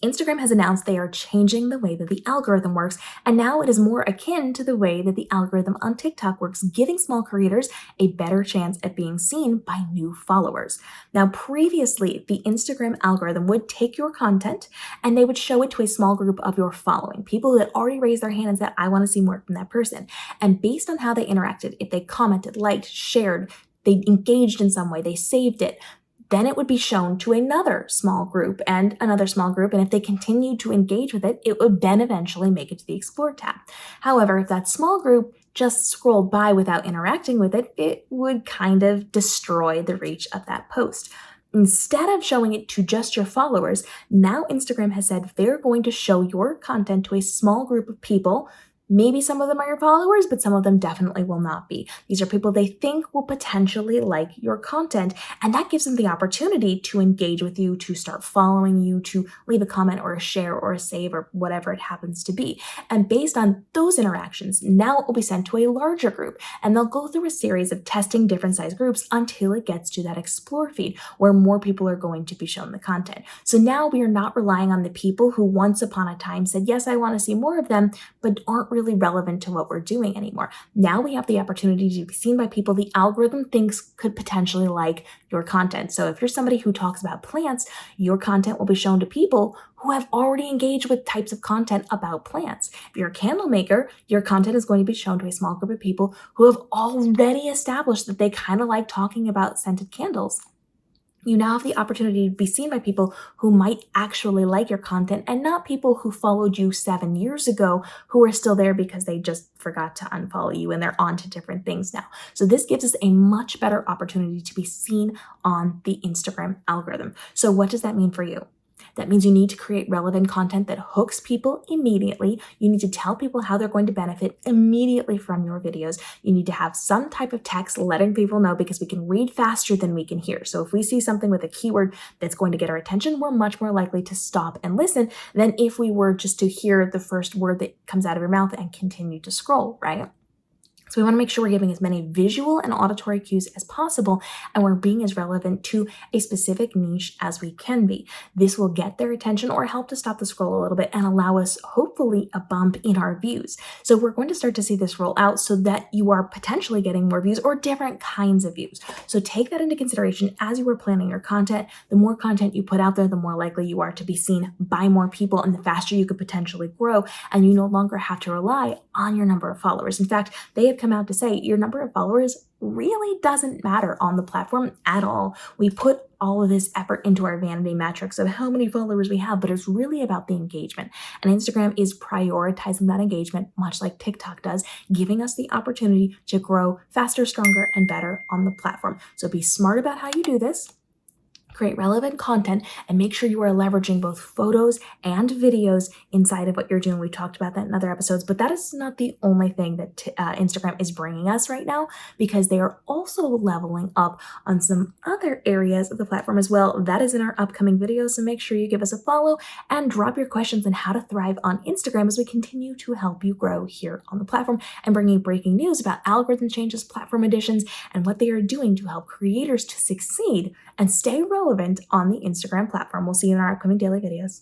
Instagram has announced they are changing the way that the algorithm works, and now it is more akin to the way that the algorithm on TikTok works, giving small creators a better chance at being seen by new followers. Now, previously, the Instagram algorithm would take your content and they would show it to a small group of your following, people that already raised their hand and said, I want to see more from that person. And based on how they interacted, if they commented, liked, shared, they engaged in some way, they saved it, then it would be shown to another small group and another small group. And if they continued to engage with it, it would then eventually make it to the Explore tab. However, if that small group just scrolled by without interacting with it, it would kind of destroy the reach of that post. Instead of showing it to just your followers, now Instagram has said they're going to show your content to a small group of people. Maybe some of them are your followers, but some of them definitely will not be. These are people they think will potentially like your content, and that gives them the opportunity to engage with you, to start following you, to leave a comment or a share or a save or whatever it happens to be. And based on those interactions, now it will be sent to a larger group, and they'll go through a series of testing different size groups until it gets to that Explore feed where more people are going to be shown the content. So now we are not relying on the people who once upon a time said, yes, I want to see more of them, but aren't really relevant to what we're doing anymore. Now we have the opportunity to be seen by people the algorithm thinks could potentially like your content. So if you're somebody who talks about plants, your content will be shown to people who have already engaged with types of content about plants. If you're a candle maker, your content is going to be shown to a small group of people who have already established that they kind of like talking about scented candles. You now have the opportunity to be seen by people who might actually like your content and not people who followed you 7 years ago who are still there because they just forgot to unfollow you and they're on to different things now. So this gives us a much better opportunity to be seen on the Instagram algorithm. So what does that mean for you? That means you need to create relevant content that hooks people immediately. You need to tell people how they're going to benefit immediately from your videos. You need to have some type of text letting people know, because we can read faster than we can hear. So if we see something with a keyword that's going to get our attention, we're much more likely to stop and listen than if we were just to hear the first word that comes out of your mouth and continue to scroll, right? So we want to make sure we're giving as many visual and auditory cues as possible, and we're being as relevant to a specific niche as we can be. This will get their attention or help to stop the scroll a little bit and allow us, hopefully, a bump in our views. So we're going to start to see this roll out so that you are potentially getting more views or different kinds of views. So take that into consideration as you are planning your content. The more content you put out there, the more likely you are to be seen by more people, and the faster you could potentially grow, and you no longer have to rely on your number of followers. In fact, they have come out to say your number of followers really doesn't matter on the platform at all. We put all of this effort into our vanity metrics of how many followers we have, but it's really about the engagement. And Instagram is prioritizing that engagement, much like TikTok does, giving us the opportunity to grow faster, stronger, and better on the platform. So be smart about how you do this. Create relevant content and make sure you are leveraging both photos and videos inside of what you're doing. We talked about that in other episodes, but that is not the only thing that Instagram is bringing us right now, because they are also leveling up on some other areas of the platform as well. That is in our upcoming videos, so make sure you give us a follow and drop your questions on how to thrive on Instagram as we continue to help you grow here on the platform and bringing breaking news about algorithm changes, platform additions, and what they are doing to help creators to succeed and stay relevant on the Instagram platform. We'll see you in our upcoming daily videos.